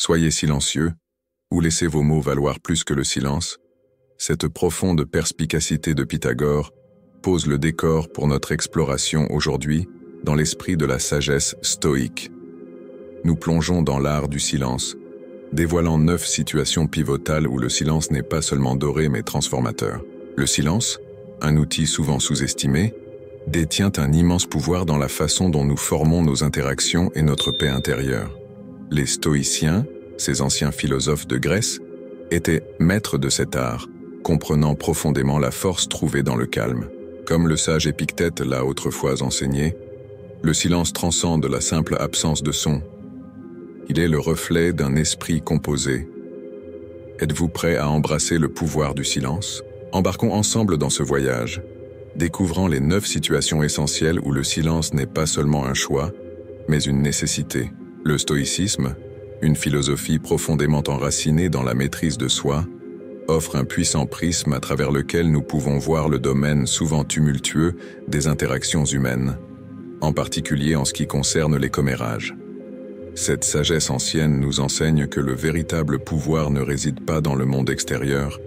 Soyez silencieux, ou laissez vos mots valoir plus que le silence. Cette profonde perspicacité de Pythagore pose le décor pour notre exploration aujourd'hui dans l'esprit de la sagesse stoïque. Nous plongeons dans l'art du silence, dévoilant 9 situations pivotales où le silence n'est pas seulement doré mais transformateur. Le silence, un outil souvent sous-estimé, détient un immense pouvoir dans la façon dont nous formons nos interactions et notre paix intérieure. Les stoïciens, ces anciens philosophes de Grèce, étaient maîtres de cet art, comprenant profondément la force trouvée dans le calme. Comme le sage Épictète l'a autrefois enseigné, le silence transcende la simple absence de son. Il est le reflet d'un esprit composé. Êtes-vous prêt à embrasser le pouvoir du silence? Embarquons ensemble dans ce voyage, découvrant les 9 situations essentielles où le silence n'est pas seulement un choix, mais une nécessité. Le stoïcisme, une philosophie profondément enracinée dans la maîtrise de soi, offre un puissant prisme à travers lequel nous pouvons voir le domaine souvent tumultueux des interactions humaines, en particulier en ce qui concerne les commérages. Cette sagesse ancienne nous enseigne que le véritable pouvoir ne réside pas dans le monde extérieur,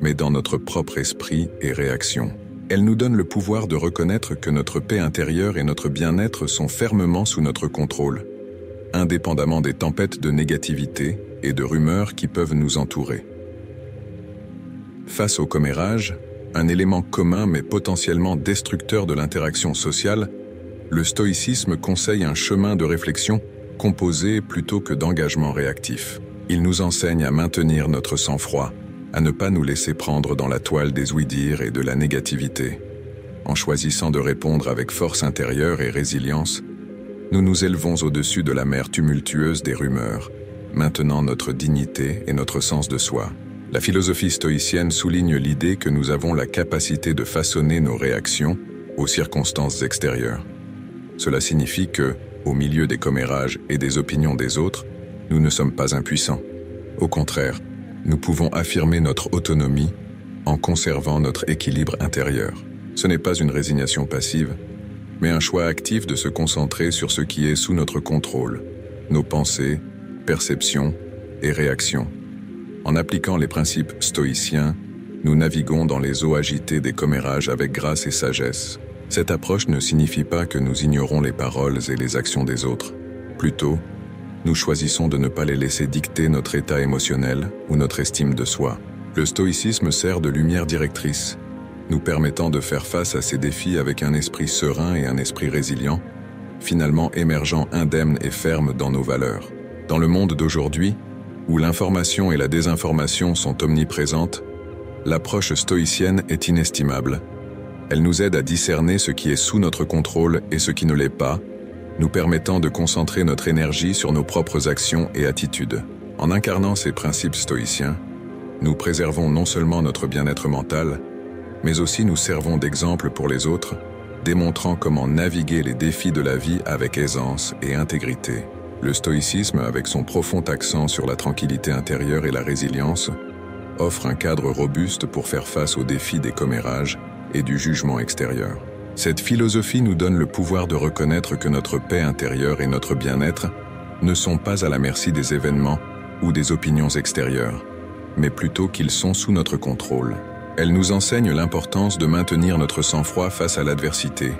mais dans notre propre esprit et réaction. Elle nous donne le pouvoir de reconnaître que notre paix intérieure et notre bien-être sont fermement sous notre contrôle, indépendamment des tempêtes de négativité et de rumeurs qui peuvent nous entourer. Face au commérage, un élément commun mais potentiellement destructeur de l'interaction sociale, le stoïcisme conseille un chemin de réflexion composé plutôt que d'engagement réactif. Il nous enseigne à maintenir notre sang-froid, à ne pas nous laisser prendre dans la toile des ouï-dire et de la négativité. En choisissant de répondre avec force intérieure et résilience, nous nous élevons au-dessus de la mer tumultueuse des rumeurs, maintenant notre dignité et notre sens de soi. La philosophie stoïcienne souligne l'idée que nous avons la capacité de façonner nos réactions aux circonstances extérieures. Cela signifie que, au milieu des commérages et des opinions des autres, nous ne sommes pas impuissants. Au contraire, nous pouvons affirmer notre autonomie en conservant notre équilibre intérieur. Ce n'est pas une résignation passive, mais un choix actif de se concentrer sur ce qui est sous notre contrôle, nos pensées, perceptions et réactions. En appliquant les principes stoïciens, nous naviguons dans les eaux agitées des commérages avec grâce et sagesse. Cette approche ne signifie pas que nous ignorons les paroles et les actions des autres. Plutôt, nous choisissons de ne pas les laisser dicter notre état émotionnel ou notre estime de soi. Le stoïcisme sert de lumière directrice, nous permettant de faire face à ces défis avec un esprit serein et un esprit résilient, finalement émergeant indemne et ferme dans nos valeurs. Dans le monde d'aujourd'hui, où l'information et la désinformation sont omniprésentes, l'approche stoïcienne est inestimable. Elle nous aide à discerner ce qui est sous notre contrôle et ce qui ne l'est pas, nous permettant de concentrer notre énergie sur nos propres actions et attitudes. En incarnant ces principes stoïciens, nous préservons non seulement notre bien-être mental, mais aussi nous servons d'exemple pour les autres, démontrant comment naviguer les défis de la vie avec aisance et intégrité. Le stoïcisme, avec son profond accent sur la tranquillité intérieure et la résilience, offre un cadre robuste pour faire face aux défis des commérages et du jugement extérieur. Cette philosophie nous donne le pouvoir de reconnaître que notre paix intérieure et notre bien-être ne sont pas à la merci des événements ou des opinions extérieures, mais plutôt qu'ils sont sous notre contrôle. Elle nous enseigne l'importance de maintenir notre sang-froid face à l'adversité,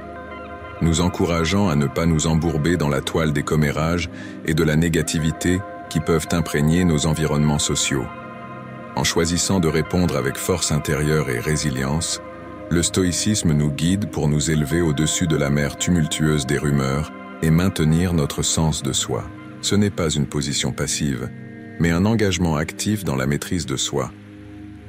nous encourageant à ne pas nous embourber dans la toile des commérages et de la négativité qui peuvent imprégner nos environnements sociaux. En choisissant de répondre avec force intérieure et résilience, le stoïcisme nous guide pour nous élever au-dessus de la mer tumultueuse des rumeurs et maintenir notre sens de soi. Ce n'est pas une position passive, mais un engagement actif dans la maîtrise de soi.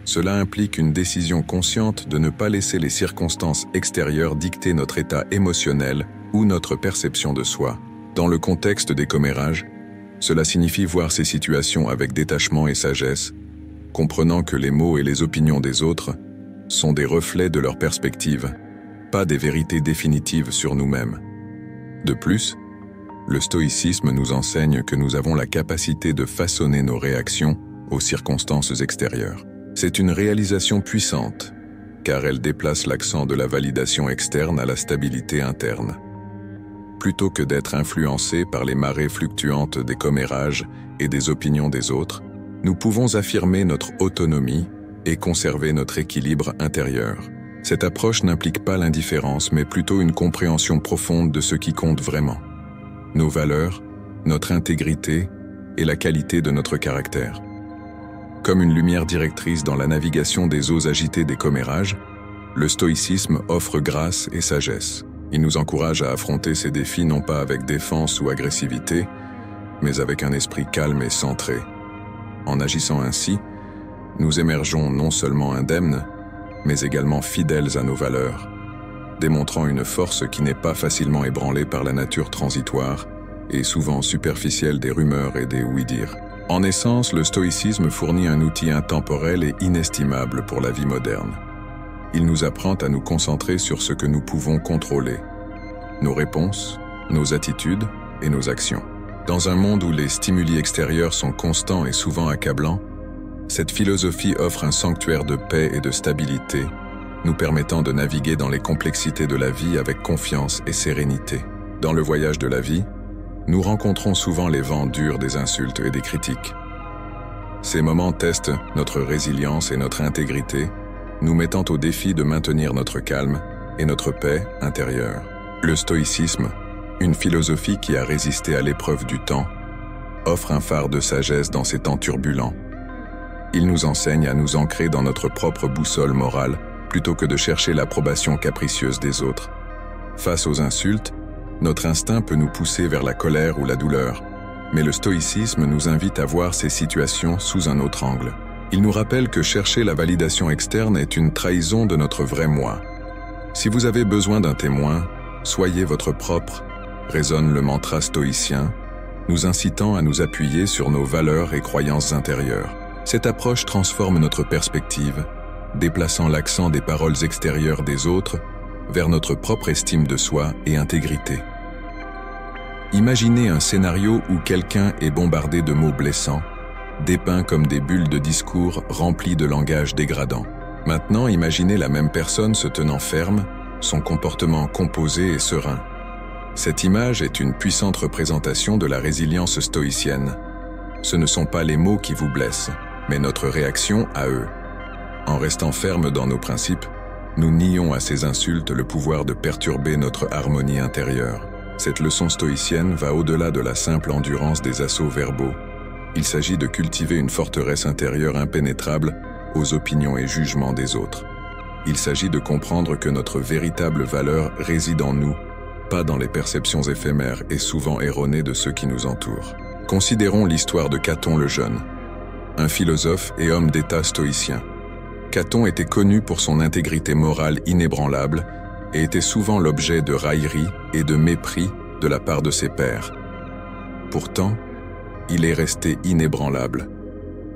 Cela implique une décision consciente de ne pas laisser les circonstances extérieures dicter notre état émotionnel ou notre perception de soi. Dans le contexte des commérages, cela signifie voir ces situations avec détachement et sagesse, comprenant que les mots et les opinions des autres sont des reflets de leur perspective, pas des vérités définitives sur nous-mêmes. De plus, le stoïcisme nous enseigne que nous avons la capacité de façonner nos réactions aux circonstances extérieures. C'est une réalisation puissante, car elle déplace l'accent de la validation externe à la stabilité interne. Plutôt que d'être influencés par les marées fluctuantes des commérages et des opinions des autres, nous pouvons affirmer notre autonomie et conserver notre équilibre intérieur. Cette approche n'implique pas l'indifférence, mais plutôt une compréhension profonde de ce qui compte vraiment. Nos valeurs, notre intégrité et la qualité de notre caractère. Comme une lumière directrice dans la navigation des eaux agitées des commérages, le stoïcisme offre grâce et sagesse. Il nous encourage à affronter ces défis non pas avec défense ou agressivité, mais avec un esprit calme et centré. En agissant ainsi, nous émergeons non seulement indemnes, mais également fidèles à nos valeurs, démontrant une force qui n'est pas facilement ébranlée par la nature transitoire et souvent superficielle des rumeurs et des oui-dire. En essence, le stoïcisme fournit un outil intemporel et inestimable pour la vie moderne. Il nous apprend à nous concentrer sur ce que nous pouvons contrôler, nos réponses, nos attitudes et nos actions. Dans un monde où les stimuli extérieurs sont constants et souvent accablants, cette philosophie offre un sanctuaire de paix et de stabilité, nous permettant de naviguer dans les complexités de la vie avec confiance et sérénité. Dans le voyage de la vie, nous rencontrons souvent les vents durs des insultes et des critiques. Ces moments testent notre résilience et notre intégrité, nous mettant au défi de maintenir notre calme et notre paix intérieure. Le stoïcisme, une philosophie qui a résisté à l'épreuve du temps, offre un phare de sagesse dans ces temps turbulents. Il nous enseigne à nous ancrer dans notre propre boussole morale plutôt que de chercher l'approbation capricieuse des autres. Face aux insultes, notre instinct peut nous pousser vers la colère ou la douleur, mais le stoïcisme nous invite à voir ces situations sous un autre angle. Il nous rappelle que chercher la validation externe est une trahison de notre vrai moi. Si vous avez besoin d'un témoin, soyez votre propre, résonne le mantra stoïcien, nous incitant à nous appuyer sur nos valeurs et croyances intérieures. Cette approche transforme notre perspective, déplaçant l'accent des paroles extérieures des autres vers notre propre estime de soi et intégrité. Imaginez un scénario où quelqu'un est bombardé de mots blessants, dépeints comme des bulles de discours remplis de langage dégradant. Maintenant, imaginez la même personne se tenant ferme, son comportement composé et serein. Cette image est une puissante représentation de la résilience stoïcienne. Ce ne sont pas les mots qui vous blessent, mais notre réaction à eux. En restant ferme dans nos principes, nous nions à ces insultes le pouvoir de perturber notre harmonie intérieure. Cette leçon stoïcienne va au-delà de la simple endurance des assauts verbaux. Il s'agit de cultiver une forteresse intérieure impénétrable aux opinions et jugements des autres. Il s'agit de comprendre que notre véritable valeur réside en nous, pas dans les perceptions éphémères et souvent erronées de ceux qui nous entourent. Considérons l'histoire de Caton le Jeune, un philosophe et homme d'État stoïcien. Caton était connu pour son intégrité morale inébranlable et était souvent l'objet de railleries et de mépris de la part de ses pairs. Pourtant, il est resté inébranlable.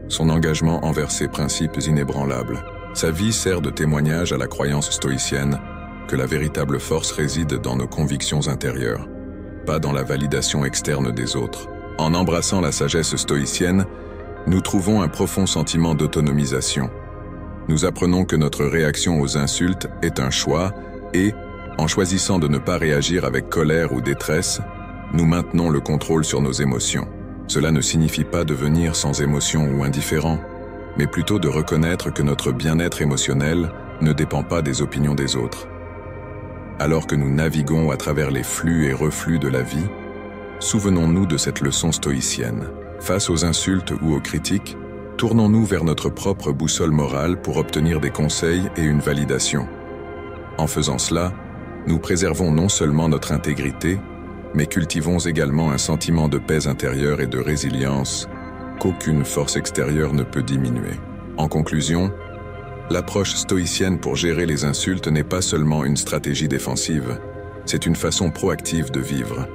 Son engagement envers ses principes inébranlables. Sa vie sert de témoignage à la croyance stoïcienne que la véritable force réside dans nos convictions intérieures, pas dans la validation externe des autres. En embrassant la sagesse stoïcienne, nous trouvons un profond sentiment d'autonomisation. Nous apprenons que notre réaction aux insultes est un choix et, en choisissant de ne pas réagir avec colère ou détresse, nous maintenons le contrôle sur nos émotions. Cela ne signifie pas devenir sans émotion ou indifférent, mais plutôt de reconnaître que notre bien-être émotionnel ne dépend pas des opinions des autres. Alors que nous naviguons à travers les flux et reflux de la vie, souvenons-nous de cette leçon stoïcienne. Face aux insultes ou aux critiques, tournons-nous vers notre propre boussole morale pour obtenir des conseils et une validation. En faisant cela, nous préservons non seulement notre intégrité, mais cultivons également un sentiment de paix intérieure et de résilience qu'aucune force extérieure ne peut diminuer. En conclusion, l'approche stoïcienne pour gérer les insultes n'est pas seulement une stratégie défensive, c'est une façon proactive de vivre.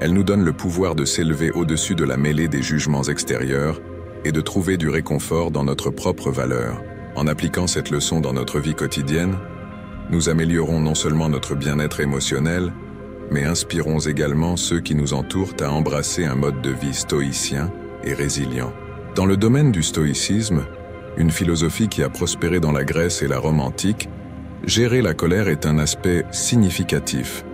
Elle nous donne le pouvoir de s'élever au-dessus de la mêlée des jugements extérieurs et de trouver du réconfort dans notre propre valeur. En appliquant cette leçon dans notre vie quotidienne, nous améliorons non seulement notre bien-être émotionnel, mais inspirons également ceux qui nous entourent à embrasser un mode de vie stoïcien et résilient. Dans le domaine du stoïcisme, une philosophie qui a prospéré dans la Grèce et la Rome antique, gérer la colère est un aspect significatif.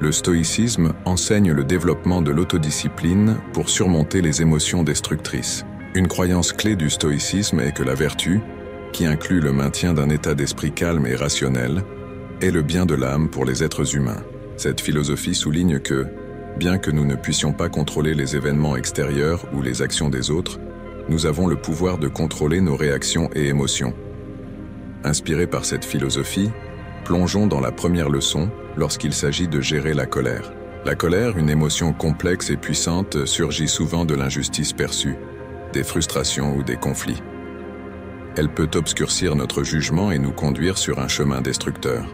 Le stoïcisme enseigne le développement de l'autodiscipline pour surmonter les émotions destructrices. Une croyance clé du stoïcisme est que la vertu, qui inclut le maintien d'un état d'esprit calme et rationnel, est le bien de l'âme pour les êtres humains. Cette philosophie souligne que, bien que nous ne puissions pas contrôler les événements extérieurs ou les actions des autres, nous avons le pouvoir de contrôler nos réactions et émotions. Inspirés par cette philosophie, plongeons dans la première leçon lorsqu'il s'agit de gérer la colère. La colère, une émotion complexe et puissante, surgit souvent de l'injustice perçue, des frustrations ou des conflits. Elle peut obscurcir notre jugement et nous conduire sur un chemin destructeur.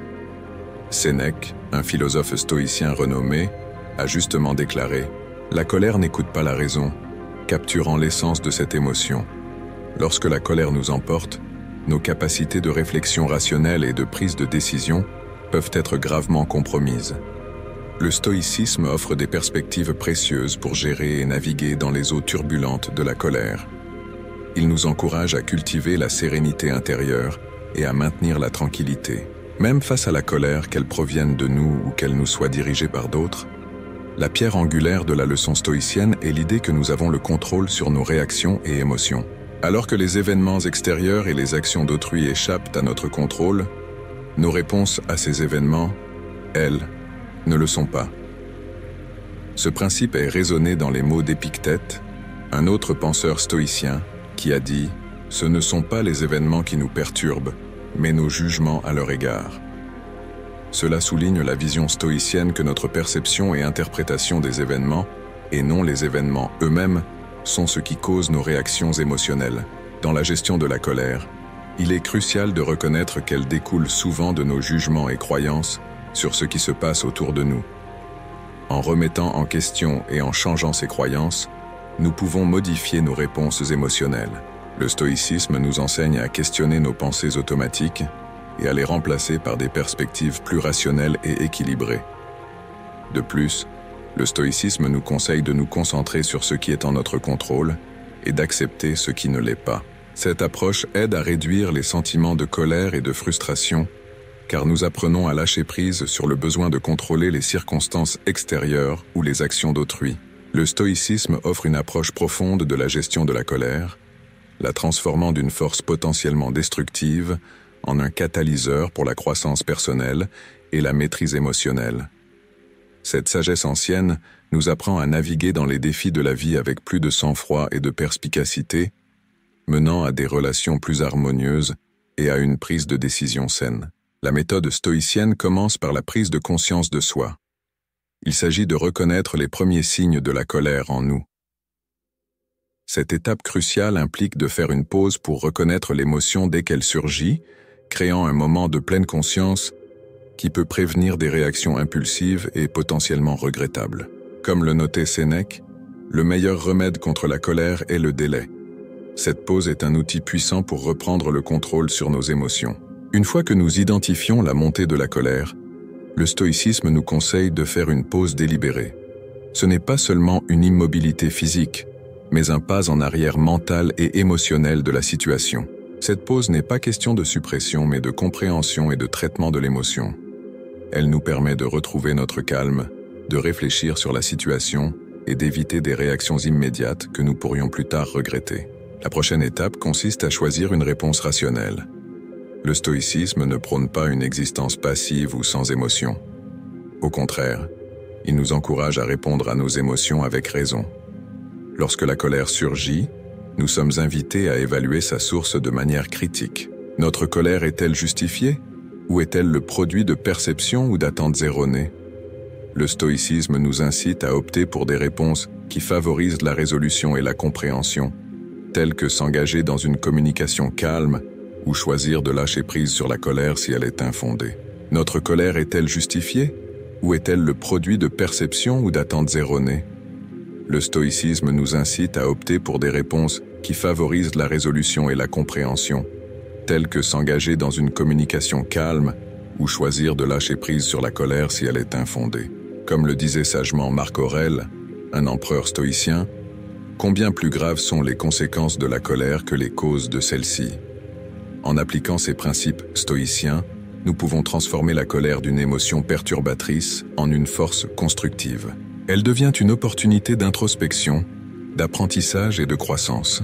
Sénèque, un philosophe stoïcien renommé, a justement déclaré « La colère n'écoute pas la raison, capturant l'essence de cette émotion. Lorsque la colère nous emporte, nos capacités de réflexion rationnelle et de prise de décision peuvent être gravement compromises. » Le stoïcisme offre des perspectives précieuses pour gérer et naviguer dans les eaux turbulentes de la colère. Il nous encourage à cultiver la sérénité intérieure et à maintenir la tranquillité. Même face à la colère, qu'elle provienne de nous ou qu'elle nous soit dirigée par d'autres, la pierre angulaire de la leçon stoïcienne est l'idée que nous avons le contrôle sur nos réactions et émotions. Alors que les événements extérieurs et les actions d'autrui échappent à notre contrôle, nos réponses à ces événements, elles, ne le sont pas. Ce principe est raisonné dans les mots d'Épictète, un autre penseur stoïcien, qui a dit « Ce ne sont pas les événements qui nous perturbent, mais nos jugements à leur égard. » Cela souligne la vision stoïcienne que notre perception et interprétation des événements, et non les événements eux-mêmes, sont ce qui cause nos réactions émotionnelles. Dans la gestion de la colère, il est crucial de reconnaître qu'elle découle souvent de nos jugements et croyances sur ce qui se passe autour de nous. En remettant en question et en changeant ces croyances, nous pouvons modifier nos réponses émotionnelles. Le stoïcisme nous enseigne à questionner nos pensées automatiques et à les remplacer par des perspectives plus rationnelles et équilibrées. De plus, le stoïcisme nous conseille de nous concentrer sur ce qui est en notre contrôle et d'accepter ce qui ne l'est pas. Cette approche aide à réduire les sentiments de colère et de frustration, car nous apprenons à lâcher prise sur le besoin de contrôler les circonstances extérieures ou les actions d'autrui. Le stoïcisme offre une approche profonde de la gestion de la colère, la transformant d'une force potentiellement destructive en un catalyseur pour la croissance personnelle et la maîtrise émotionnelle. Cette sagesse ancienne nous apprend à naviguer dans les défis de la vie avec plus de sang-froid et de perspicacité, menant à des relations plus harmonieuses et à une prise de décision saine. La méthode stoïcienne commence par la prise de conscience de soi. Il s'agit de reconnaître les premiers signes de la colère en nous. Cette étape cruciale implique de faire une pause pour reconnaître l'émotion dès qu'elle surgit, créant un moment de pleine conscience qui peut prévenir des réactions impulsives et potentiellement regrettables. Comme le notait Sénèque, le meilleur remède contre la colère est le délai. Cette pause est un outil puissant pour reprendre le contrôle sur nos émotions. Une fois que nous identifions la montée de la colère, le stoïcisme nous conseille de faire une pause délibérée. Ce n'est pas seulement une immobilité physique, mais un pas en arrière mental et émotionnel de la situation. Cette pause n'est pas question de suppression, mais de compréhension et de traitement de l'émotion. Elle nous permet de retrouver notre calme, de réfléchir sur la situation et d'éviter des réactions immédiates que nous pourrions plus tard regretter. La prochaine étape consiste à choisir une réponse rationnelle. Le stoïcisme ne prône pas une existence passive ou sans émotion. Au contraire, il nous encourage à répondre à nos émotions avec raison. Lorsque la colère surgit, nous sommes invités à évaluer sa source de manière critique. Notre colère est-elle justifiée? Ou est-elle le produit de perceptions ou d'attentes erronées? Le stoïcisme nous incite à opter pour des réponses qui favorisent la résolution et la compréhension, telles que s'engager dans une communication calme ou choisir de lâcher prise sur la colère si elle est infondée. Notre colère est-elle justifiée? Ou est-elle le produit de perceptions ou d'attentes erronées? Le stoïcisme nous incite à opter pour des réponses qui favorisent la résolution et la compréhension, telles que s'engager dans une communication calme ou choisir de lâcher prise sur la colère si elle est infondée. Comme le disait sagement Marc Aurèle, un empereur stoïcien, combien plus graves sont les conséquences de la colère que les causes de celle-ci. En appliquant ces principes stoïciens, nous pouvons transformer la colère d'une émotion perturbatrice en une force constructive. Elle devient une opportunité d'introspection, d'apprentissage et de croissance.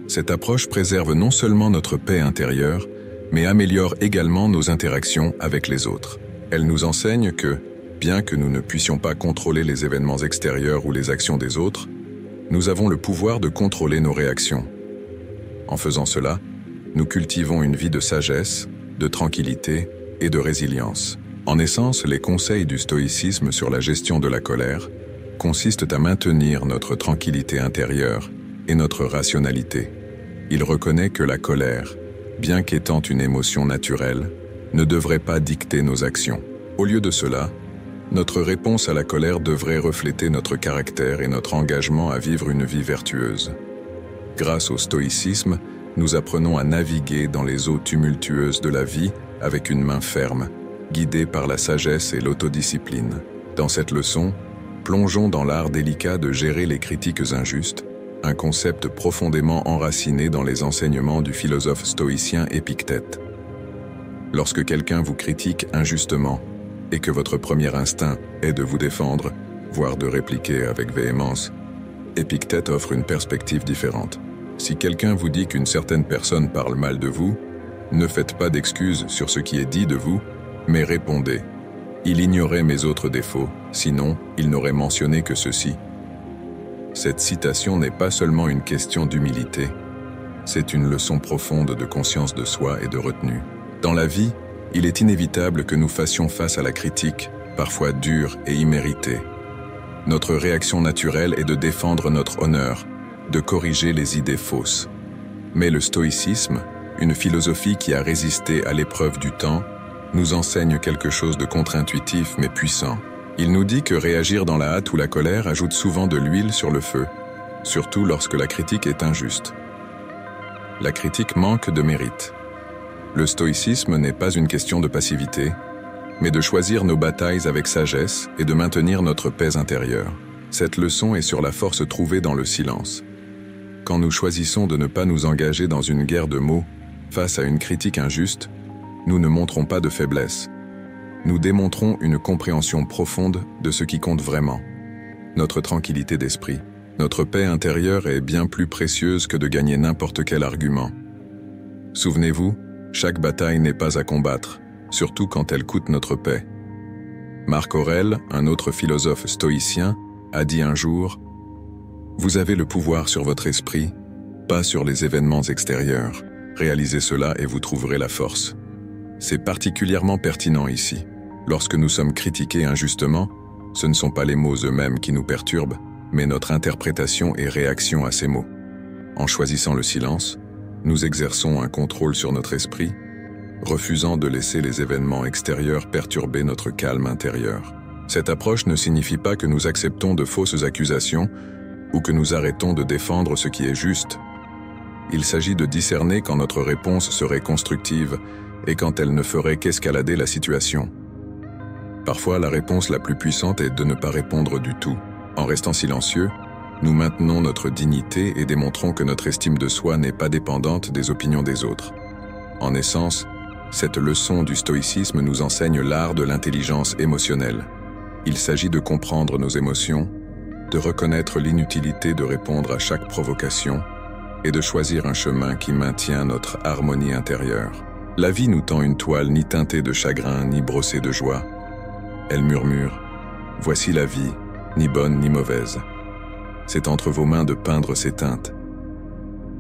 Cette approche préserve non seulement notre paix intérieure, mais améliore également nos interactions avec les autres. Elle nous enseigne que, bien que nous ne puissions pas contrôler les événements extérieurs ou les actions des autres, nous avons le pouvoir de contrôler nos réactions. En faisant cela, nous cultivons une vie de sagesse, de tranquillité et de résilience. En essence, les conseils du stoïcisme sur la gestion de la colère consistent à maintenir notre tranquillité intérieure et notre rationalité. Il reconnaît que la colère, bien qu'étant une émotion naturelle, ne devrait pas dicter nos actions. Au lieu de cela, notre réponse à la colère devrait refléter notre caractère et notre engagement à vivre une vie vertueuse. Grâce au stoïcisme, nous apprenons à naviguer dans les eaux tumultueuses de la vie avec une main ferme, guidée par la sagesse et l'autodiscipline. Dans cette leçon, plongeons dans l'art délicat de gérer les critiques injustes, un concept profondément enraciné dans les enseignements du philosophe stoïcien Épictète. Lorsque quelqu'un vous critique injustement, et que votre premier instinct est de vous défendre, voire de répliquer avec véhémence, Épictète offre une perspective différente. Si quelqu'un vous dit qu'une certaine personne parle mal de vous, ne faites pas d'excuses sur ce qui est dit de vous, mais répondez « Il ignorait mes autres défauts, sinon il n'aurait mentionné que ceci ». Cette citation n'est pas seulement une question d'humilité, c'est une leçon profonde de conscience de soi et de retenue. Dans la vie, il est inévitable que nous fassions face à la critique, parfois dure et imméritée. Notre réaction naturelle est de défendre notre honneur, de corriger les idées fausses. Mais le stoïcisme, une philosophie qui a résisté à l'épreuve du temps, nous enseigne quelque chose de contre-intuitif mais puissant. Il nous dit que réagir dans la hâte ou la colère ajoute souvent de l'huile sur le feu, surtout lorsque la critique est injuste. La critique manque de mérite. Le stoïcisme n'est pas une question de passivité, mais de choisir nos batailles avec sagesse et de maintenir notre paix intérieure. Cette leçon est sur la force trouvée dans le silence. Quand nous choisissons de ne pas nous engager dans une guerre de mots face à une critique injuste, nous ne montrons pas de faiblesse. Nous démontrons une compréhension profonde de ce qui compte vraiment. Notre tranquillité d'esprit, notre paix intérieure est bien plus précieuse que de gagner n'importe quel argument. Souvenez-vous, chaque bataille n'est pas à combattre, surtout quand elle coûte notre paix. Marc Aurèle, un autre philosophe stoïcien, a dit un jour « Vous avez le pouvoir sur votre esprit, pas sur les événements extérieurs. Réalisez cela et vous trouverez la force. » C'est particulièrement pertinent ici. Lorsque nous sommes critiqués injustement, ce ne sont pas les mots eux-mêmes qui nous perturbent, mais notre interprétation et réaction à ces mots. En choisissant le silence, nous exerçons un contrôle sur notre esprit, refusant de laisser les événements extérieurs perturber notre calme intérieur. Cette approche ne signifie pas que nous acceptons de fausses accusations ou que nous arrêtons de défendre ce qui est juste. Il s'agit de discerner quand notre réponse serait constructive et quand elle ne ferait qu'escalader la situation. Parfois, la réponse la plus puissante est de ne pas répondre du tout. En restant silencieux, nous maintenons notre dignité et démontrons que notre estime de soi n'est pas dépendante des opinions des autres. En essence, cette leçon du stoïcisme nous enseigne l'art de l'intelligence émotionnelle. Il s'agit de comprendre nos émotions, de reconnaître l'inutilité de répondre à chaque provocation et de choisir un chemin qui maintient notre harmonie intérieure. La vie nous tend une toile ni teintée de chagrin ni brossée de joie. Elle murmure « Voici la vie, ni bonne ni mauvaise. » C'est entre vos mains de peindre ces teintes.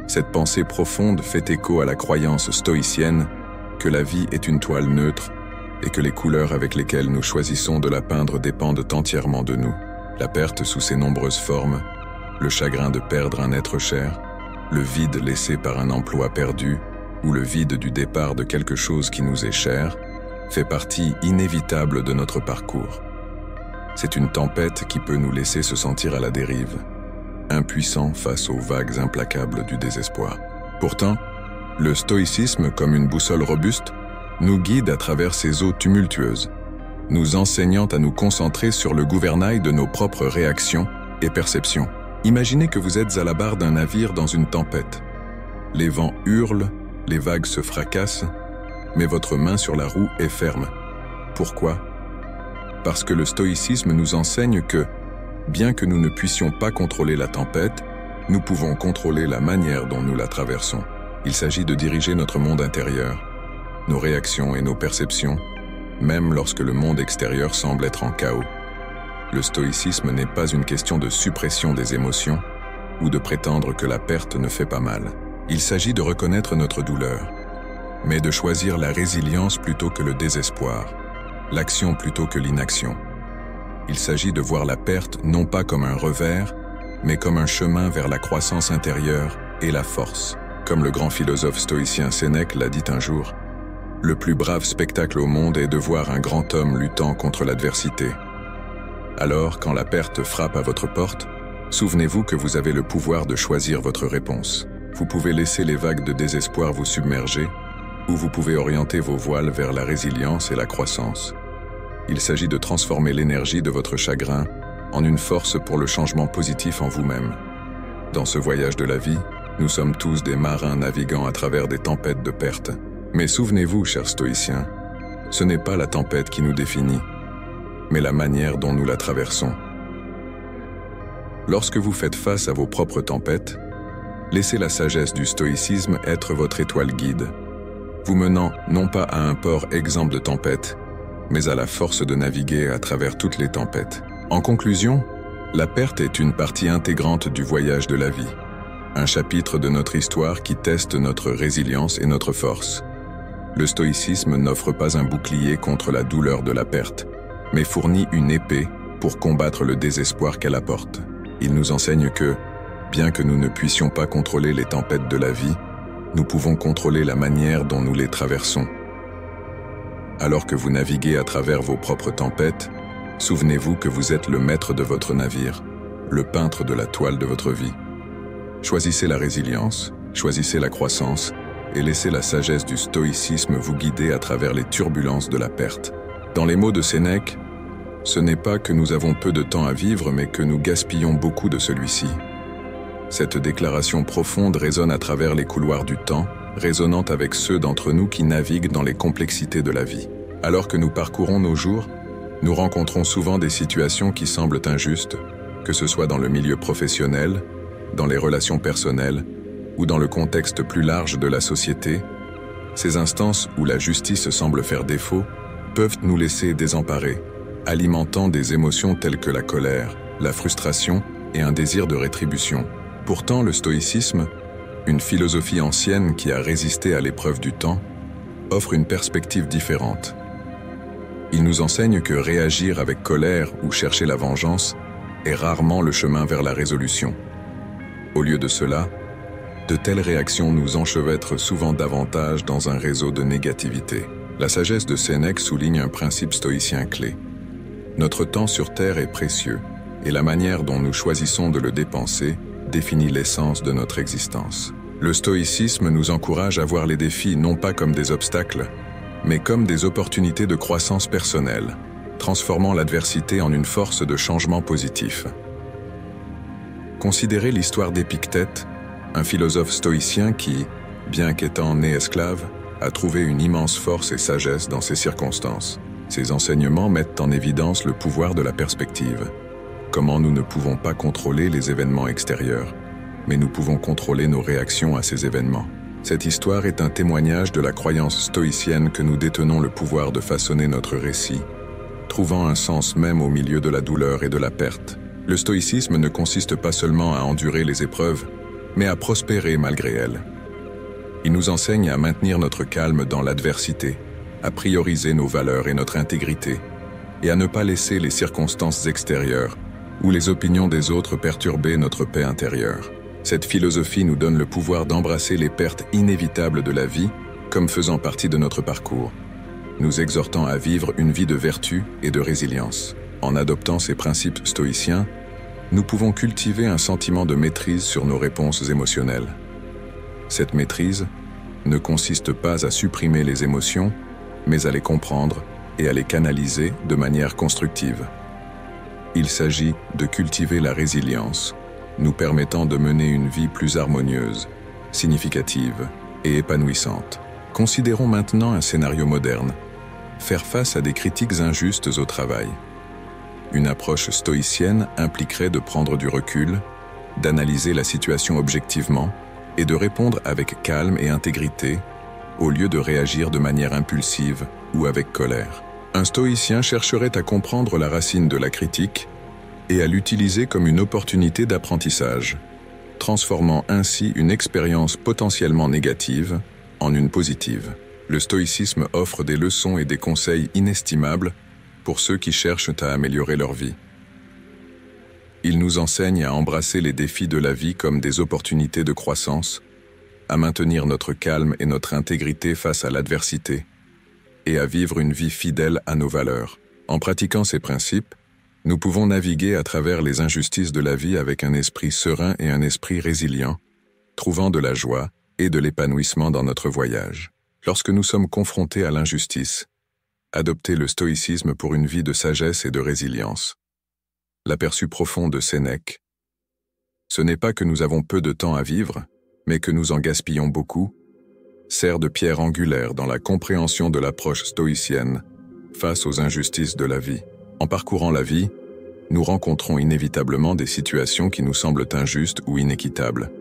Cette pensée profonde fait écho à la croyance stoïcienne que la vie est une toile neutre et que les couleurs avec lesquelles nous choisissons de la peindre dépendent entièrement de nous. La perte sous ses nombreuses formes, le chagrin de perdre un être cher, le vide laissé par un emploi perdu ou le vide du départ de quelque chose qui nous est cher, fait partie inévitable de notre parcours. C'est une tempête qui peut nous laisser se sentir à la dérive, impuissants face aux vagues implacables du désespoir. Pourtant, le stoïcisme, comme une boussole robuste, nous guide à travers ces eaux tumultueuses, nous enseignant à nous concentrer sur le gouvernail de nos propres réactions et perceptions. Imaginez que vous êtes à la barre d'un navire dans une tempête. Les vents hurlent, les vagues se fracassent, mais votre main sur la roue est ferme. Pourquoi? Parce que le stoïcisme nous enseigne que, bien que nous ne puissions pas contrôler la tempête, nous pouvons contrôler la manière dont nous la traversons. Il s'agit de diriger notre monde intérieur, nos réactions et nos perceptions, même lorsque le monde extérieur semble être en chaos. Le stoïcisme n'est pas une question de suppression des émotions ou de prétendre que la perte ne fait pas mal. Il s'agit de reconnaître notre douleur, mais de choisir la résilience plutôt que le désespoir, l'action plutôt que l'inaction. Il s'agit de voir la perte non pas comme un revers, mais comme un chemin vers la croissance intérieure et la force. Comme le grand philosophe stoïcien Sénèque l'a dit un jour, « Le plus brave spectacle au monde est de voir un grand homme luttant contre l'adversité. » Alors, quand la perte frappe à votre porte, souvenez-vous que vous avez le pouvoir de choisir votre réponse. Vous pouvez laisser les vagues de désespoir vous submerger, ou vous pouvez orienter vos voiles vers la résilience et la croissance. Il s'agit de transformer l'énergie de votre chagrin en une force pour le changement positif en vous-même. Dans ce voyage de la vie, nous sommes tous des marins naviguant à travers des tempêtes de perte. Mais souvenez-vous, chers stoïciens, ce n'est pas la tempête qui nous définit, mais la manière dont nous la traversons. Lorsque vous faites face à vos propres tempêtes, laissez la sagesse du stoïcisme être votre étoile guide, vous menant non pas à un port exempt de tempêtes, mais à la force de naviguer à travers toutes les tempêtes. En conclusion, la perte est une partie intégrante du voyage de la vie, un chapitre de notre histoire qui teste notre résilience et notre force. Le stoïcisme n'offre pas un bouclier contre la douleur de la perte, mais fournit une épée pour combattre le désespoir qu'elle apporte. Il nous enseigne que, bien que nous ne puissions pas contrôler les tempêtes de la vie, nous pouvons contrôler la manière dont nous les traversons. Alors que vous naviguez à travers vos propres tempêtes, souvenez-vous que vous êtes le maître de votre navire, le peintre de la toile de votre vie. Choisissez la résilience, choisissez la croissance, et laissez la sagesse du stoïcisme vous guider à travers les turbulences de la perte. Dans les mots de Sénèque, ce n'est pas que nous avons peu de temps à vivre, mais que nous gaspillons beaucoup de celui-ci. Cette déclaration profonde résonne à travers les couloirs du temps, résonnant avec ceux d'entre nous qui naviguent dans les complexités de la vie. Alors que nous parcourons nos jours, nous rencontrons souvent des situations qui semblent injustes, que ce soit dans le milieu professionnel, dans les relations personnelles ou dans le contexte plus large de la société. Ces instances où la justice semble faire défaut peuvent nous laisser désemparés, alimentant des émotions telles que la colère, la frustration et un désir de rétribution. Pourtant, le stoïcisme, une philosophie ancienne qui a résisté à l'épreuve du temps, offre une perspective différente. Il nous enseigne que réagir avec colère ou chercher la vengeance est rarement le chemin vers la résolution. Au lieu de cela, de telles réactions nous enchevêtrent souvent davantage dans un réseau de négativité. La sagesse de Sénèque souligne un principe stoïcien clé. Notre temps sur Terre est précieux, et la manière dont nous choisissons de le dépenser définit l'essence de notre existence. Le stoïcisme nous encourage à voir les défis non pas comme des obstacles, mais comme des opportunités de croissance personnelle, transformant l'adversité en une force de changement positif. Considérez l'histoire d'Épictète, un philosophe stoïcien qui, bien qu'étant né esclave, a trouvé une immense force et sagesse dans ces circonstances. Ses enseignements mettent en évidence le pouvoir de la perspective. Comment nous ne pouvons pas contrôler les événements extérieurs, mais nous pouvons contrôler nos réactions à ces événements. Cette histoire est un témoignage de la croyance stoïcienne que nous détenons le pouvoir de façonner notre récit, trouvant un sens même au milieu de la douleur et de la perte. Le stoïcisme ne consiste pas seulement à endurer les épreuves, mais à prospérer malgré elles. Il nous enseigne à maintenir notre calme dans l'adversité, à prioriser nos valeurs et notre intégrité, et à ne pas laisser les circonstances extérieures ou les opinions des autres perturber notre paix intérieure. Cette philosophie nous donne le pouvoir d'embrasser les pertes inévitables de la vie comme faisant partie de notre parcours, nous exhortant à vivre une vie de vertu et de résilience. En adoptant ces principes stoïciens, nous pouvons cultiver un sentiment de maîtrise sur nos réponses émotionnelles. Cette maîtrise ne consiste pas à supprimer les émotions, mais à les comprendre et à les canaliser de manière constructive. Il s'agit de cultiver la résilience, nous permettant de mener une vie plus harmonieuse, significative et épanouissante. Considérons maintenant un scénario moderne. Faire face à des critiques injustes au travail. Une approche stoïcienne impliquerait de prendre du recul, d'analyser la situation objectivement et de répondre avec calme et intégrité, au lieu de réagir de manière impulsive ou avec colère. Un stoïcien chercherait à comprendre la racine de la critique et à l'utiliser comme une opportunité d'apprentissage, transformant ainsi une expérience potentiellement négative en une positive. Le stoïcisme offre des leçons et des conseils inestimables pour ceux qui cherchent à améliorer leur vie. Il nous enseigne à embrasser les défis de la vie comme des opportunités de croissance, à maintenir notre calme et notre intégrité face à l'adversité, et à vivre une vie fidèle à nos valeurs. En pratiquant ces principes, nous pouvons naviguer à travers les injustices de la vie avec un esprit serein et un esprit résilient, trouvant de la joie et de l'épanouissement dans notre voyage. Lorsque nous sommes confrontés à l'injustice, adoptez le stoïcisme pour une vie de sagesse et de résilience. L'aperçu profond de Sénèque. Ce n'est pas que nous avons peu de temps à vivre, mais que nous en gaspillons beaucoup, sert de pierre angulaire dans la compréhension de l'approche stoïcienne face aux injustices de la vie. En parcourant la vie, nous rencontrons inévitablement des situations qui nous semblent injustes ou inéquitables.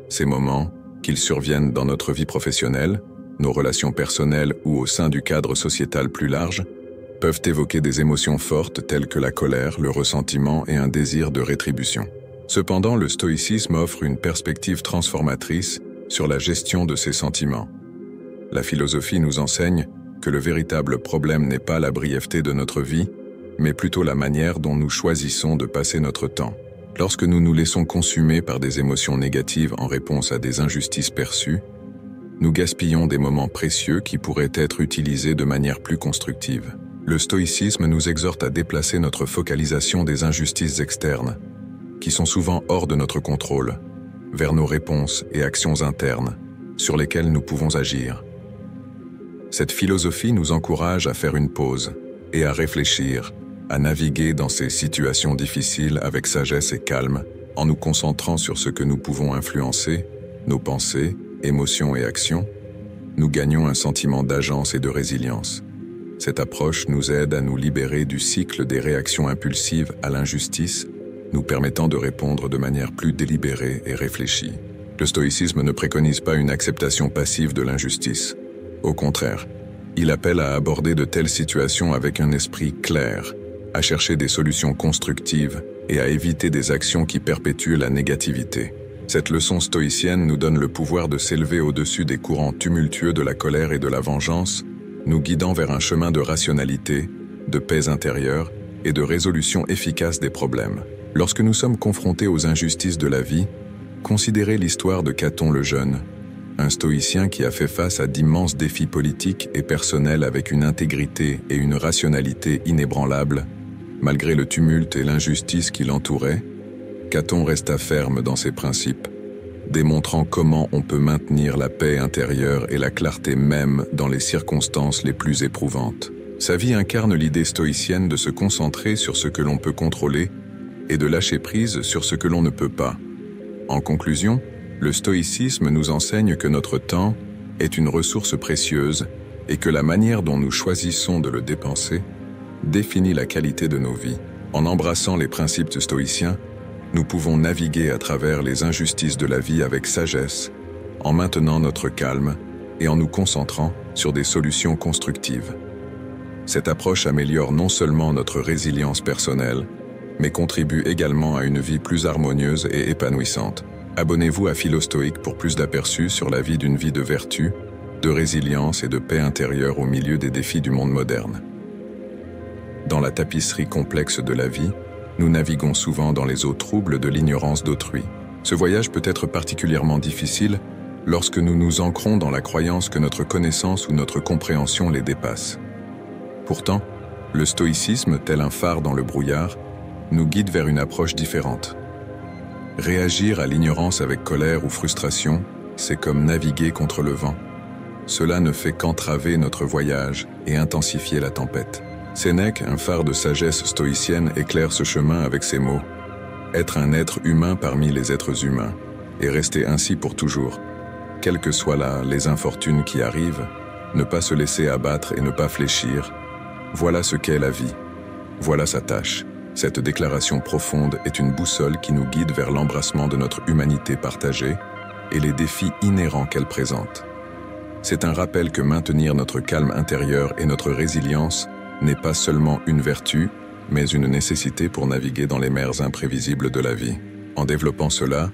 Ces moments, qu'ils surviennent dans notre vie professionnelle, nos relations personnelles ou au sein du cadre sociétal plus large, peuvent évoquer des émotions fortes telles que la colère, le ressentiment et un désir de rétribution. Cependant, le stoïcisme offre une perspective transformatrice sur la gestion de ces sentiments. La philosophie nous enseigne que le véritable problème n'est pas la brièveté de notre vie, mais plutôt la manière dont nous choisissons de passer notre temps. Lorsque nous nous laissons consumer par des émotions négatives en réponse à des injustices perçues, nous gaspillons des moments précieux qui pourraient être utilisés de manière plus constructive. Le stoïcisme nous exhorte à déplacer notre focalisation des injustices externes, qui sont souvent hors de notre contrôle, vers nos réponses et actions internes, sur lesquelles nous pouvons agir. Cette philosophie nous encourage à faire une pause et à réfléchir, à naviguer dans ces situations difficiles avec sagesse et calme, en nous concentrant sur ce que nous pouvons influencer, nos pensées, émotions et actions. Nous gagnons un sentiment d'agence et de résilience. Cette approche nous aide à nous libérer du cycle des réactions impulsives à l'injustice, nous permettant de répondre de manière plus délibérée et réfléchie. Le stoïcisme ne préconise pas une acceptation passive de l'injustice. Au contraire, il appelle à aborder de telles situations avec un esprit clair, à chercher des solutions constructives et à éviter des actions qui perpétuent la négativité. Cette leçon stoïcienne nous donne le pouvoir de s'élever au-dessus des courants tumultueux de la colère et de la vengeance, nous guidant vers un chemin de rationalité, de paix intérieure et de résolution efficace des problèmes. Lorsque nous sommes confrontés aux injustices de la vie, considérez l'histoire de Caton le Jeune, un stoïcien qui a fait face à d'immenses défis politiques et personnels avec une intégrité et une rationalité inébranlables. Malgré le tumulte et l'injustice qui l'entourait, Caton resta ferme dans ses principes, démontrant comment on peut maintenir la paix intérieure et la clarté même dans les circonstances les plus éprouvantes. Sa vie incarne l'idée stoïcienne de se concentrer sur ce que l'on peut contrôler et de lâcher prise sur ce que l'on ne peut pas. En conclusion, le stoïcisme nous enseigne que notre temps est une ressource précieuse et que la manière dont nous choisissons de le dépenser définit la qualité de nos vies. En embrassant les principes stoïciens, nous pouvons naviguer à travers les injustices de la vie avec sagesse, en maintenant notre calme et en nous concentrant sur des solutions constructives. Cette approche améliore non seulement notre résilience personnelle, mais contribue également à une vie plus harmonieuse et épanouissante. Abonnez-vous à Philostoïque pour plus d'aperçus sur la vie d'une vie de vertu, de résilience et de paix intérieure au milieu des défis du monde moderne. Dans la tapisserie complexe de la vie, nous naviguons souvent dans les eaux troubles de l'ignorance d'autrui. Ce voyage peut être particulièrement difficile lorsque nous nous ancrons dans la croyance que notre connaissance ou notre compréhension les dépasse. Pourtant, le stoïcisme, tel un phare dans le brouillard, nous guide vers une approche différente. Réagir à l'ignorance avec colère ou frustration, c'est comme naviguer contre le vent. Cela ne fait qu'entraver notre voyage et intensifier la tempête. Sénèque, un phare de sagesse stoïcienne, éclaire ce chemin avec ces mots. Être un être humain parmi les êtres humains, et rester ainsi pour toujours, quelles que soient les infortunes qui arrivent, ne pas se laisser abattre et ne pas fléchir, voilà ce qu'est la vie. Voilà sa tâche. Cette déclaration profonde est une boussole qui nous guide vers l'embrassement de notre humanité partagée et les défis inhérents qu'elle présente. C'est un rappel que maintenir notre calme intérieur et notre résilience n'est pas seulement une vertu, mais une nécessité pour naviguer dans les mers imprévisibles de la vie. En développant cela,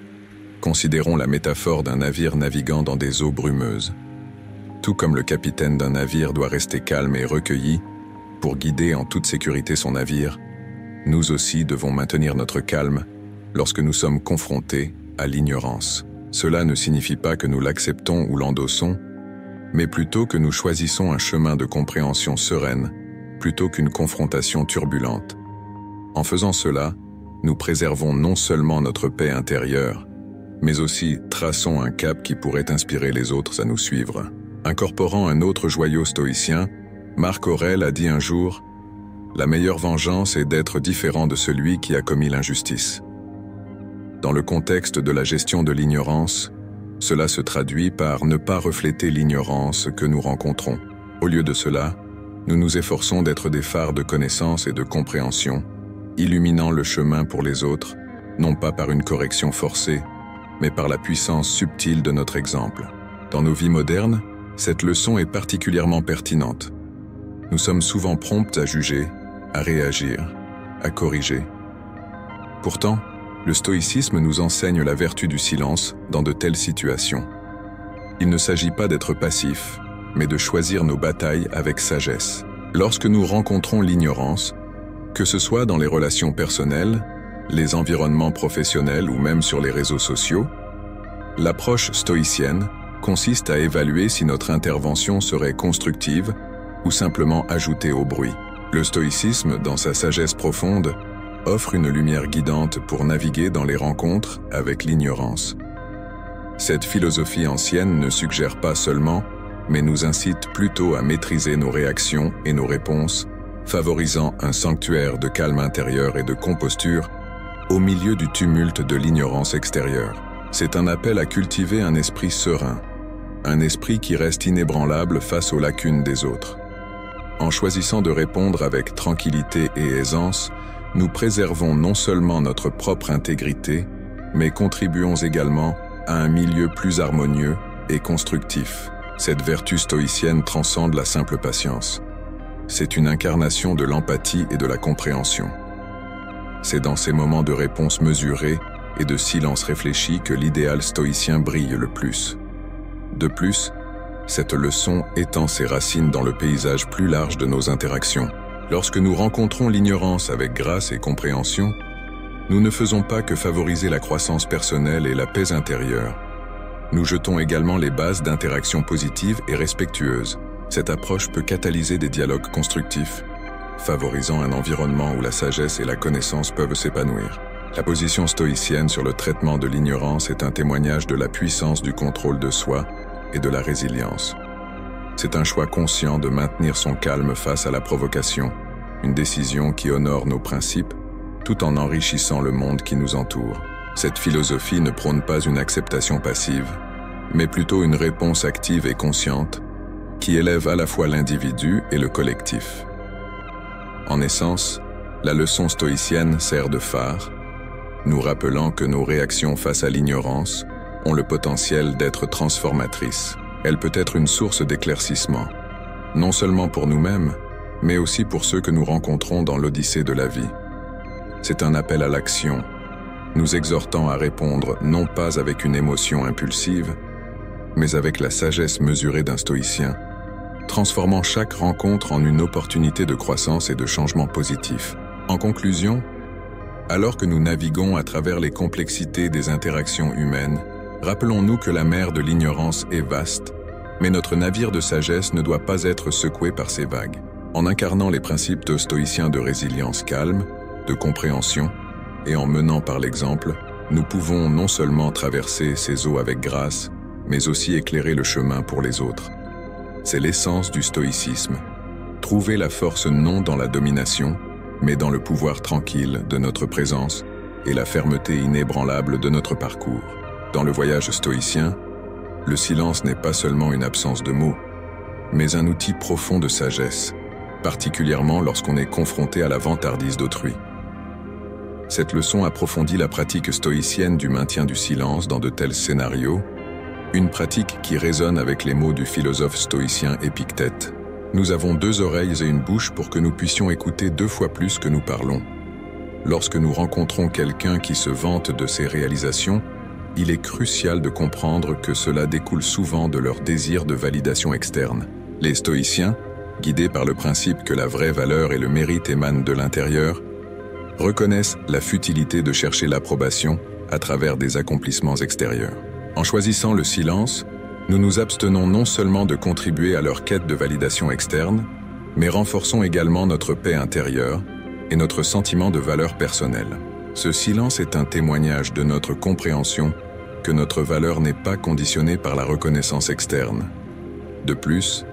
considérons la métaphore d'un navire naviguant dans des eaux brumeuses. Tout comme le capitaine d'un navire doit rester calme et recueilli pour guider en toute sécurité son navire, nous aussi devons maintenir notre calme lorsque nous sommes confrontés à l'ignorance. Cela ne signifie pas que nous l'acceptons ou l'endossons, mais plutôt que nous choisissons un chemin de compréhension sereine plutôt qu'une confrontation turbulente. En faisant cela, nous préservons non seulement notre paix intérieure, mais aussi traçons un cap qui pourrait inspirer les autres à nous suivre. Incorporant un autre joyau stoïcien, Marc Aurèle a dit un jour « La meilleure vengeance est d'être différent de celui qui a commis l'injustice ». Dans le contexte de la gestion de l'ignorance, cela se traduit par ne pas refléter l'ignorance que nous rencontrons. Au lieu de cela, nous nous efforçons d'être des phares de connaissance et de compréhension, illuminant le chemin pour les autres, non pas par une correction forcée, mais par la puissance subtile de notre exemple. Dans nos vies modernes, cette leçon est particulièrement pertinente. Nous sommes souvent prompts à juger, à réagir, à corriger. Pourtant, le stoïcisme nous enseigne la vertu du silence dans de telles situations. Il ne s'agit pas d'être passif, mais de choisir nos batailles avec sagesse. Lorsque nous rencontrons l'ignorance, que ce soit dans les relations personnelles, les environnements professionnels ou même sur les réseaux sociaux, l'approche stoïcienne consiste à évaluer si notre intervention serait constructive ou simplement ajoutée au bruit. Le stoïcisme, dans sa sagesse profonde, offre une lumière guidante pour naviguer dans les rencontres avec l'ignorance. Cette philosophie ancienne ne suggère pas seulement, mais nous incite plutôt à maîtriser nos réactions et nos réponses, favorisant un sanctuaire de calme intérieur et de composture au milieu du tumulte de l'ignorance extérieure. C'est un appel à cultiver un esprit serein, un esprit qui reste inébranlable face aux lacunes des autres. En choisissant de répondre avec tranquillité et aisance, nous préservons non seulement notre propre intégrité, mais contribuons également à un milieu plus harmonieux et constructif. Cette vertu stoïcienne transcende la simple patience. C'est une incarnation de l'empathie et de la compréhension. C'est dans ces moments de réponse mesurée et de silence réfléchi que l'idéal stoïcien brille le plus. De plus, cette leçon étend ses racines dans le paysage plus large de nos interactions. Lorsque nous rencontrons l'ignorance avec grâce et compréhension, nous ne faisons pas que favoriser la croissance personnelle et la paix intérieure. Nous jetons également les bases d'interactions positives et respectueuses. Cette approche peut catalyser des dialogues constructifs, favorisant un environnement où la sagesse et la connaissance peuvent s'épanouir. La position stoïcienne sur le traitement de l'ignorance est un témoignage de la puissance du contrôle de soi et de la résilience. C'est un choix conscient de maintenir son calme face à la provocation, une décision qui honore nos principes tout en enrichissant le monde qui nous entoure. Cette philosophie ne prône pas une acceptation passive, mais plutôt une réponse active et consciente qui élève à la fois l'individu et le collectif. En essence, la leçon stoïcienne sert de phare, nous rappelant que nos réactions face à l'ignorance ont le potentiel d'être transformatrices. Elle peut être une source d'éclaircissement, non seulement pour nous-mêmes, mais aussi pour ceux que nous rencontrons dans l'odyssée de la vie. C'est un appel à l'action, nous exhortant à répondre non pas avec une émotion impulsive, mais avec la sagesse mesurée d'un stoïcien, transformant chaque rencontre en une opportunité de croissance et de changement positif. En conclusion, alors que nous naviguons à travers les complexités des interactions humaines, rappelons-nous que la mer de l'ignorance est vaste, mais notre navire de sagesse ne doit pas être secoué par ces vagues. En incarnant les principes de stoïciens de résilience calme, de compréhension, et en menant par l'exemple, nous pouvons non seulement traverser ces eaux avec grâce, mais aussi éclairer le chemin pour les autres. C'est l'essence du stoïcisme. Trouver la force non dans la domination, mais dans le pouvoir tranquille de notre présence et la fermeté inébranlable de notre parcours. Dans le voyage stoïcien, Le silence n'est pas seulement une absence de mots, mais un outil profond de sagesse, particulièrement lorsqu'on est confronté à la vantardise d'autrui. Cette leçon approfondit la pratique stoïcienne du maintien du silence dans de tels scénarios, une pratique qui résonne avec les mots du philosophe stoïcien Épictète. Nous avons 2 oreilles et une bouche pour que nous puissions écouter 2 fois plus que nous parlons. Lorsque nous rencontrons quelqu'un qui se vante de ses réalisations, il est crucial de comprendre que cela découle souvent de leur désir de validation externe. Les stoïciens, guidés par le principe que la vraie valeur et le mérite émanent de l'intérieur, reconnaissent la futilité de chercher l'approbation à travers des accomplissements extérieurs. En choisissant le silence, nous nous abstenons non seulement de contribuer à leur quête de validation externe, mais renforçons également notre paix intérieure et notre sentiment de valeur personnelle. Ce silence est un témoignage de notre compréhension que notre valeur n'est pas conditionnée par la reconnaissance externe. De plus,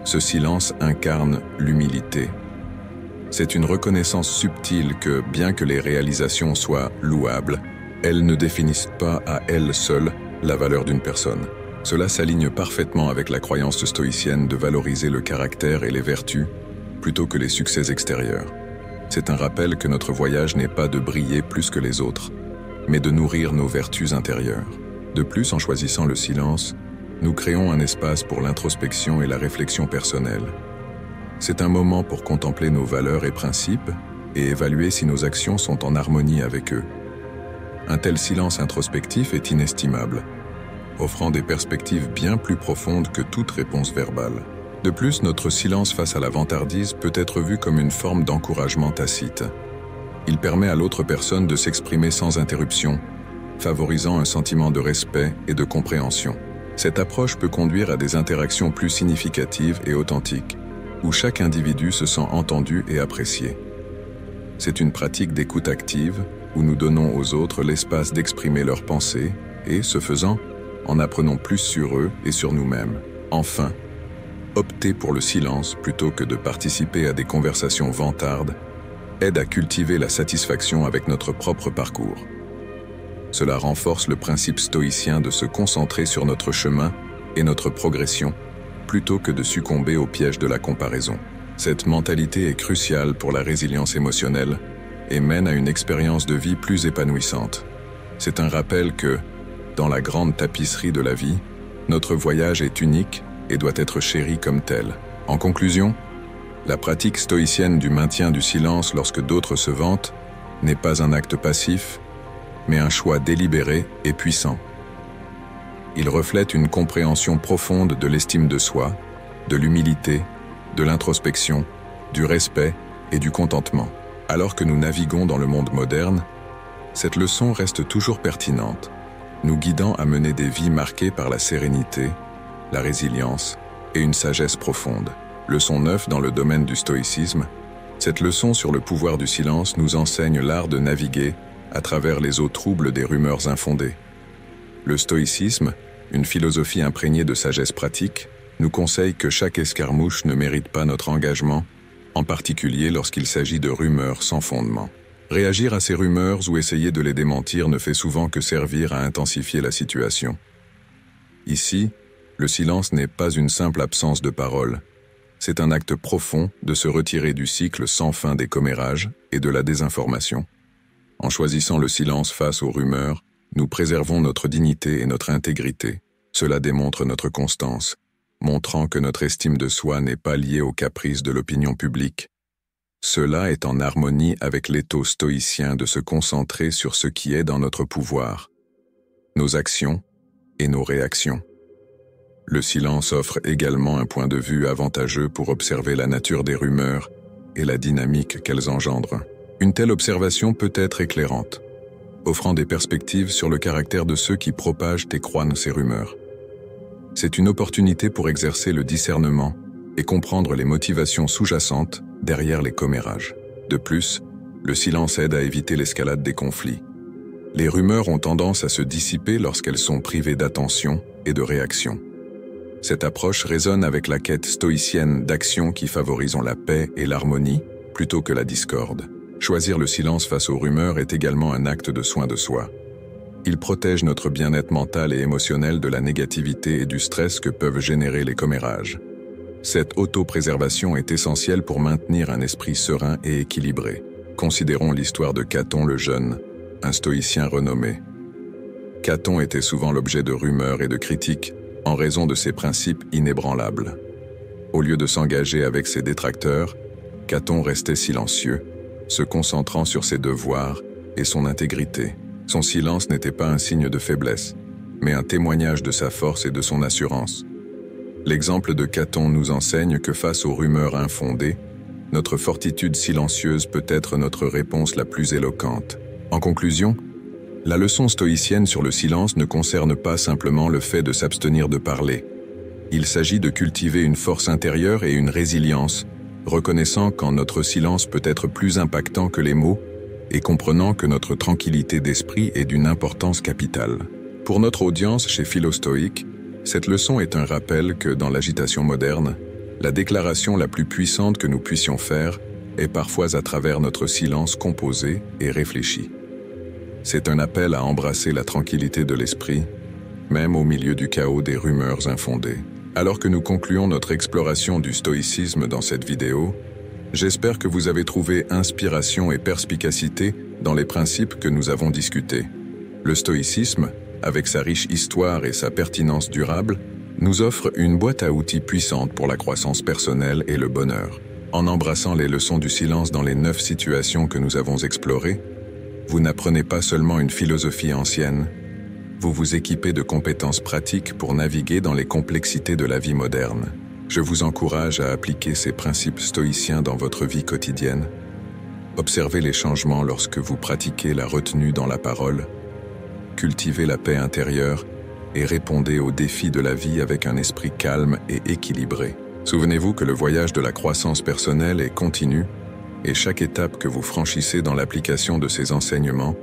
ce silence incarne l'humilité. C'est une reconnaissance subtile que, bien que les réalisations soient louables, elles ne définissent pas à elles seules la valeur d'une personne. Cela s'aligne parfaitement avec la croyance stoïcienne de valoriser le caractère et les vertus plutôt que les succès extérieurs. C'est un rappel que notre voyage n'est pas de briller plus que les autres, mais de nourrir nos vertus intérieures. De plus, en choisissant le silence, nous créons un espace pour l'introspection et la réflexion personnelle. C'est un moment pour contempler nos valeurs et principes et évaluer si nos actions sont en harmonie avec eux. Un tel silence introspectif est inestimable, offrant des perspectives bien plus profondes que toute réponse verbale. De plus, notre silence face à la vantardise peut être vu comme une forme d'encouragement tacite. Il permet à l'autre personne de s'exprimer sans interruption, favorisant un sentiment de respect et de compréhension. Cette approche peut conduire à des interactions plus significatives et authentiques, où chaque individu se sent entendu et apprécié. C'est une pratique d'écoute active, où nous donnons aux autres l'espace d'exprimer leurs pensées et, ce faisant, en apprenons plus sur eux et sur nous-mêmes. Enfin, opter pour le silence plutôt que de participer à des conversations vantardes aide à cultiver la satisfaction avec notre propre parcours. Cela renforce le principe stoïcien de se concentrer sur notre chemin et notre progression plutôt que de succomber au piège de la comparaison. Cette mentalité est cruciale pour la résilience émotionnelle et mène à une expérience de vie plus épanouissante. C'est un rappel que, dans la grande tapisserie de la vie, notre voyage est unique et doit être chéri comme tel. En conclusion, la pratique stoïcienne du maintien du silence lorsque d'autres se vantent n'est pas un acte passif, mais un choix délibéré et puissant. Il reflète une compréhension profonde de l'estime de soi, de l'humilité, de l'introspection, du respect et du contentement. Alors que nous naviguons dans le monde moderne, cette leçon reste toujours pertinente, nous guidant à mener des vies marquées par la sérénité, la résilience et une sagesse profonde. Leçon 9 dans le domaine du stoïcisme, cette leçon sur le pouvoir du silence nous enseigne l'art de naviguer à travers les eaux troubles des rumeurs infondées. Le stoïcisme, une philosophie imprégnée de sagesse pratique, nous conseille que chaque escarmouche ne mérite pas notre engagement, en particulier lorsqu'il s'agit de rumeurs sans fondement. Réagir à ces rumeurs ou essayer de les démentir ne fait souvent que servir à intensifier la situation. Ici, le silence n'est pas une simple absence de parole. C'est un acte profond de se retirer du cycle sans fin des commérages et de la désinformation. En choisissant le silence face aux rumeurs, nous préservons notre dignité et notre intégrité. Cela démontre notre constance, montrant que notre estime de soi n'est pas liée aux caprices de l'opinion publique. Cela est en harmonie avec l'éthos stoïcien de se concentrer sur ce qui est dans notre pouvoir, nos actions et nos réactions. Le silence offre également un point de vue avantageux pour observer la nature des rumeurs et la dynamique qu'elles engendrent. Une telle observation peut être éclairante, offrant des perspectives sur le caractère de ceux qui propagent et croient ces rumeurs. C'est une opportunité pour exercer le discernement et comprendre les motivations sous-jacentes derrière les commérages. De plus, le silence aide à éviter l'escalade des conflits. Les rumeurs ont tendance à se dissiper lorsqu'elles sont privées d'attention et de réaction. Cette approche résonne avec la quête stoïcienne d'actions qui favorisent la paix et l'harmonie plutôt que la discorde. Choisir le silence face aux rumeurs est également un acte de soin de soi. Il protège notre bien-être mental et émotionnel de la négativité et du stress que peuvent générer les commérages. Cette autopréservation est essentielle pour maintenir un esprit serein et équilibré. Considérons l'histoire de Caton le Jeune, un stoïcien renommé. Caton était souvent l'objet de rumeurs et de critiques en raison de ses principes inébranlables. Au lieu de s'engager avec ses détracteurs, Caton restait silencieux, se concentrant sur ses devoirs et son intégrité. Son silence n'était pas un signe de faiblesse, mais un témoignage de sa force et de son assurance. L'exemple de Caton nous enseigne que face aux rumeurs infondées, notre fortitude silencieuse peut être notre réponse la plus éloquente. En conclusion, la leçon stoïcienne sur le silence ne concerne pas simplement le fait de s'abstenir de parler. Il s'agit de cultiver une force intérieure et une résilience, reconnaissant quand notre silence peut être plus impactant que les mots et comprenant que notre tranquillité d'esprit est d'une importance capitale. Pour notre audience chez Philostoïque, cette leçon est un rappel que dans l'agitation moderne, la déclaration la plus puissante que nous puissions faire est parfois à travers notre silence composé et réfléchi. C'est un appel à embrasser la tranquillité de l'esprit, même au milieu du chaos des rumeurs infondées. Alors que nous concluons notre exploration du stoïcisme dans cette vidéo, j'espère que vous avez trouvé inspiration et perspicacité dans les principes que nous avons discutés. Le stoïcisme, avec sa riche histoire et sa pertinence durable, nous offre une boîte à outils puissante pour la croissance personnelle et le bonheur. En embrassant les leçons du silence dans les 9 situations que nous avons explorées, vous n'apprenez pas seulement une philosophie ancienne, vous vous équipez de compétences pratiques pour naviguer dans les complexités de la vie moderne. Je vous encourage à appliquer ces principes stoïciens dans votre vie quotidienne. Observez les changements lorsque vous pratiquez la retenue dans la parole, cultivez la paix intérieure et répondez aux défis de la vie avec un esprit calme et équilibré. Souvenez-vous que le voyage de la croissance personnelle est continu et chaque étape que vous franchissez dans l'application de ces enseignements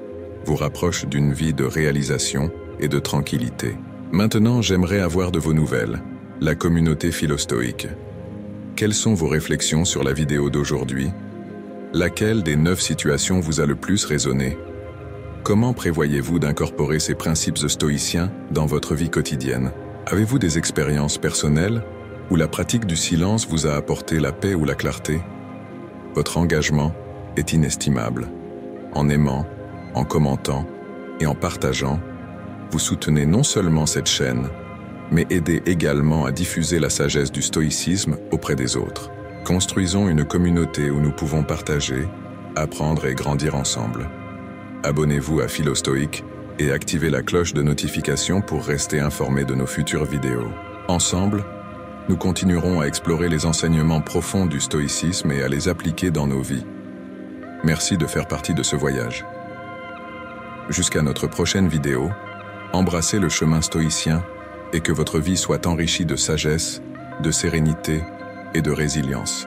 vous rapproche d'une vie de réalisation et de tranquillité. Maintenant, j'aimerais avoir de vos nouvelles, la communauté philostoïque. Quelles sont vos réflexions sur la vidéo d'aujourd'hui? Laquelle des 9 situations vous a le plus résonné? Comment prévoyez-vous d'incorporer ces principes stoïciens dans votre vie quotidienne? Avez-vous des expériences personnelles où la pratique du silence vous a apporté la paix ou la clarté? Votre engagement est inestimable. En aimant, en commentant et en partageant, vous soutenez non seulement cette chaîne, mais aidez également à diffuser la sagesse du stoïcisme auprès des autres. Construisons une communauté où nous pouvons partager, apprendre et grandir ensemble. Abonnez-vous à Philostoïque et activez la cloche de notification pour rester informé de nos futures vidéos. Ensemble, nous continuerons à explorer les enseignements profonds du stoïcisme et à les appliquer dans nos vies. Merci de faire partie de ce voyage. Jusqu'à notre prochaine vidéo, embrassez le chemin stoïcien et que votre vie soit enrichie de sagesse, de sérénité et de résilience.